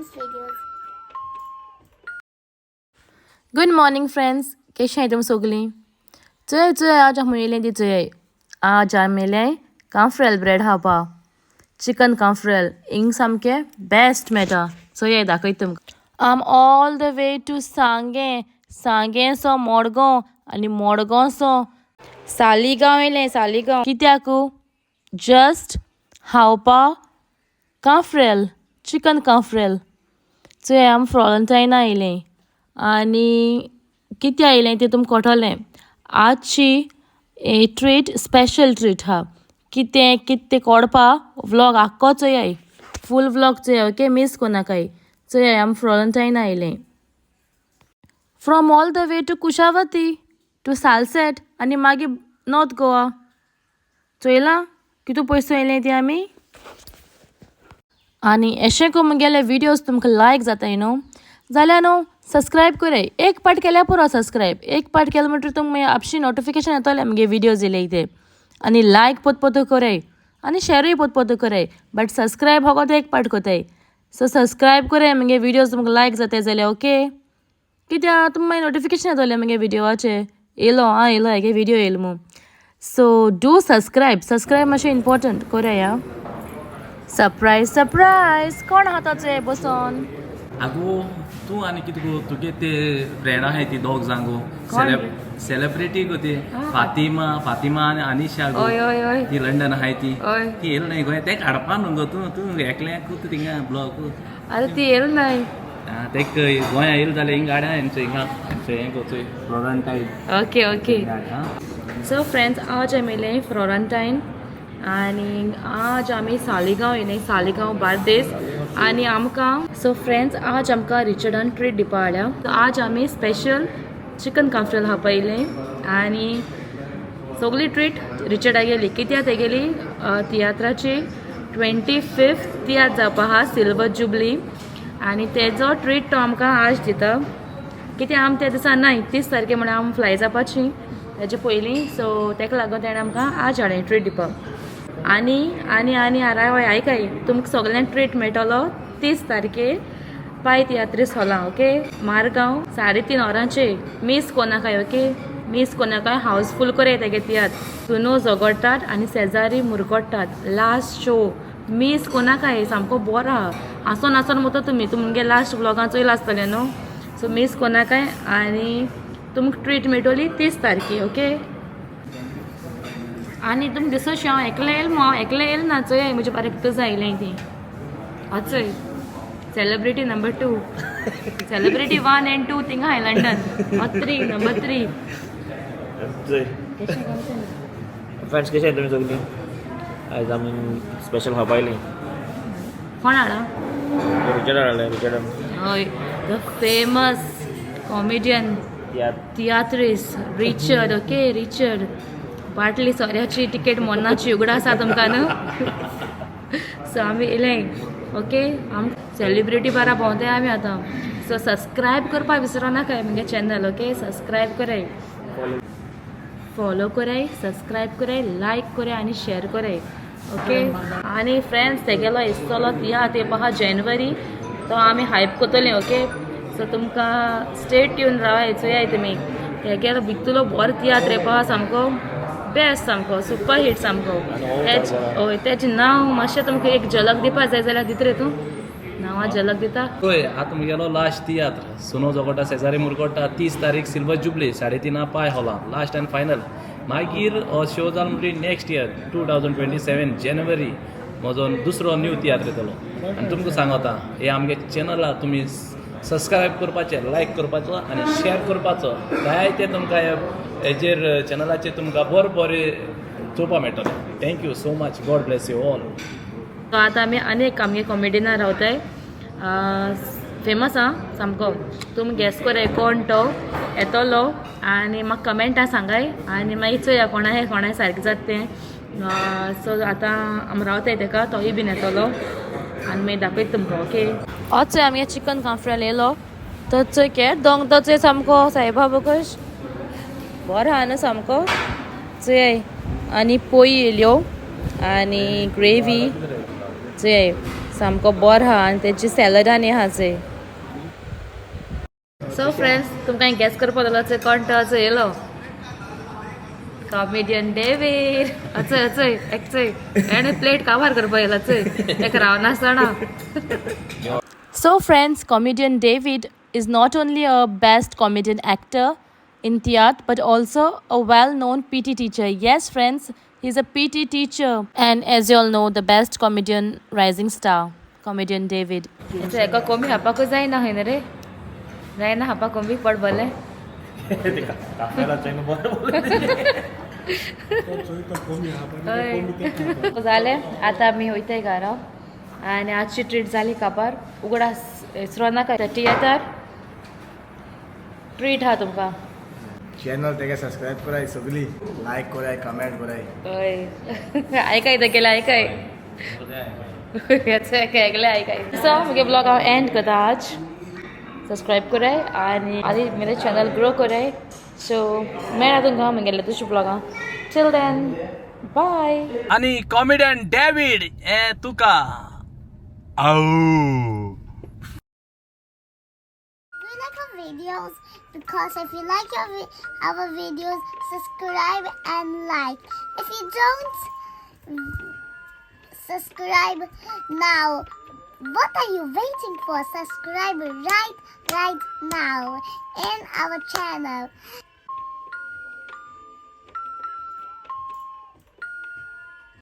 these videos. Good morning friends, कशें आहाय तुम सगलीं? चोय आज हांव म्हणलें ती चोय. आज आमलें कांफ्रेल ब्रेड खावपा. चिकन कांफ्रेल हिंग सामकें बेस्ट मेळटा. चोय दाखयता तुमकां. आम ऑल द वे टू सांगें सो मडगांव आनी मडगांव सो सालिगांव येयलें. सालिगांव कित्याक? जस्ट खावपा कांफ्रेल, चिकन कांफ्रेल. चोय आम फ्लोरंटायना येयलें आनी कितें आयलें तें तुमकां कळटलें. आजची ट्रीट स्पेशल ट्रीट हा. कितें तें कोडपा व्लॉग आख्खो चोयाय, फूल व्लॉग चोया. ओके, मिस कोनाकाय. चोयाय आम फ्लोरंटायना आयलें. From all the way to Kushavati to Salcete आनी मागीर नॉर्थ गोवा. चोयलां कितू पयसू येयलें ती आमी. आनी अशें करून मुगेले विडियोज तुमकां लायक जाताय न्हू जाल्यार न्हू सबस्क्रायब कराय. एक पाट केल्यार पुरो सबस्क्रायब. एक पाट केलें म्हणटरी तुमकां आपशी नोटिफिकेशन येतलें मुगे विडियोज येयले ते. आनी लायक पोतपोतू कराय आनी शेरूय पोतपोतू कराय. बट सबस्क्रायब हो एक पाट कोताय. सो सबस्क्रायब कराय मुगे विडियोज तुमकां लायक जाताय जाल्यार. ओके, कित्याक तुमकां मागीर नोटिफिकेशन येतलें मुगे विडियोवाचें येयलो येयलो हेगे विडियो येयलो म्हूण. सो डू सबस्क्रायब मातशें इम्पॉर्टंट कराय. सरप्रायज कोण आहा ताचो बसोन? आगो तूं आनी कितें गो तुगे ते फ्रेंड आहाय ती दोग जाण गो सेलिब्रिटी गो ती फातिमा आनी अनिशा गो. ती लंडन आहाय ती येयलो नाय गोंय. तेका हाडपा न्हू गो तूं एकल्याक थिंगा ब्लॉग. अरे ती येयलो नाय. तेक गोंया येयलो जाल्यार हिंगा गाड्या हिंगा हें कोचोय फ्लोरंटायन. ओके. सो फ्रेंड्स, आज आमी येयलें फ्लोरंटायन आनी आज आमी सालिगांव येयलें. सालिगांव बार्देस. आनी आमकां सो फ्रेंड्स आज आमकां रिचर्डान ट्रीट दिवपा हाडल्या. सो आज आमी स्पेशल चिकन कांफ्रेल खावपा येयलें आनी सगळी ट्रीट रिचर्डा गेली. कित्याक तेगेली तियात्राची 25th तियात्र जावपा आहा, सिल्वर जुबली. आनी तेजो ट्रीट तो आमकां आज दिता. कित्याक आम त्या दिसा नाय 30 तारखे म्हळ्यार आम फ्लाय जावपाची तेजे पयलीं. सो तेका लागून तेणें आमकां आज हाडलें ट्रीट दिवपाक. आनी आयकाय तुमकां सगळ्यांक ट्रीट मेळटलो 30 तारखे पाय तियात्रीस हॉलां. ओके, मारगांव 3:30 वरांचेर. मिस कोनाकाय. ओके, मिस कोनाकाय. हावसफूल कराय तेगे तियात्र. सुनो झगडटात आनी शेजारी मुरगोडटात. लास्ट शो मिस कोनाकाय. सामको बरो आहा. आसोन वता तुमी तुमगे लास्ट व्लॉगां चोयलां आसतलें न्हू. सो मिस कोनाकाय. आनी तुमकां ट्रीट मेळटली 30 तारखे. ओके, आनी तुमकां दिसोशी हांव एकलें येयलें ना. चोय म्हजे बारीक तुझं आयलें ती. चोय सेलिब्रिटी नंबर 2, सेलिब्रिटी 1 and 2 थिंगा हाय लंडन. 3 नंबर 3. फ्रेंड्स कशें तुमी सगळीं? आयज आमी स्पेशल खावपा आयलीं. कोण हाडा? रिचर्ड हय, द फेमस कॉमेडियन तियात्रीस रिचर्ड. Okay, Richard. बाटली सोऱ्याची टिकेट मोन्नाची उगडा आसा तुमकां न्हू. सो आमी येयलें. ओके, आम सेलिब्रिटी बारा भोंवताय आमी आतां. सो सबस्क्रायब करपा विसरो नाकाय मुगे चॅनल. ओके, सबस्क्रायब कराय, फॉलो कराय, सबस्क्रायब कराय, लायक कराय आनी शेअर कराय. ओके, आनी फ्रेंड्स तेगेलो इस्तलो तियात्र येवपा आहा जानेवारी. तो आमी हायप कोतोलें. ओके, सो तुमकां स्टे ट्यून रावाय. चोयाय तुमी तेगेलो भितुलो बरो तियात्र येवपा आहा. सामको बेस्ट, सामको सुपर हिट सामको. तेजें नांव मातशें तुमकां एक झलक दिवपा जाय जाल्यार दित रे तूं. नांवां झलक दिता. पळय आतां मुगेलो लास्ट तियात्र सुनो झगडटा शेजारी मुरगोडटा 30 तारीख सिल्वर जुबली 3:30 पाय हॉलां लास्ट आनी फायनल. मागीर हो शो जालो म्हणटरी नेक्स्ट इयर 2027 जानेवारी म्हजो दुसरो न्यू तियात्र येतलो. आनी तुमकां सांगता हे आमगे चॅनला तुमी सबस्क्रायब करपाचें, लायक करपाचो आनी शेअर करपाचो. जायते तुमकां हेजेर चॅनलाचेर तुमकां बरें चोवपा मेळटलें. Thank you so much. God bless you all. So आतां आमी आनीक आमगे कॉमेडियनां रावताय. फेमस आहा सामको. तुमी गॅस कराय कोण तो येतलो आनी म्हाका कमेंटां सांगाय आनी मागीर चोया कोणाय सारकें जाता तें. सो आतां आमी रावताय तेका. तोय बीन येतलो आनी मागीर दाखयता तुमकां. ओके, होच आमगे चिकन कांफ्रेल येयलो. तो चोय केट दोंग तो चोय सामको सायबा कश बरो आहा न्हू सामको. चोय आनी पोळी येयल्यो आनी ग्रेवी. चोय सामको बोर आहा आनी तेची सॅलड आनी आहा चंय. सो फ्रेंड्स तुमकां गॅस करपा लागलो कोण तो येयलो कॉमेडियन डेविड चय चय एक चय एणे प्लेट काबार करपा येयला चय एक रावनासतना. So friends, comedian David is not only a best comedian actor in theatre but also a well-known PT teacher. Yes friends, he's a PT teacher and as you all know the best comedian rising star, comedian David. It's eka komi hapa ko जायना हय रे जायना हapa कोमी पड बोले जाले आता आमी वयताय घरा आनी आजची ट्रीट जाली काबार उगडास इसरो नाका थिएटर ट्रीट हा तुमकां. चॅनल तेगे सबस्क्राईब कराय सगळी लाईक कराय कमेंट कराय. हय आयकाय ते केलं आयकाय याचं ऐकलं आयकाय. सो मुगे ब्लॉग हांव एंड करता आज. सबस्क्राईब कराय आनी आदी मेरे चॅनल ग्रो कराय. सो मेळा तुमकां मुगेले दुसऱ्या ब्लॉगां. Till then bye. आणि कॉमेडियन डेव्हिड तुका आऊ We like our videos because if you like our videos, subscribe and like. If you don't subscribe now, what are you waiting for? Subscribe right now in our channel.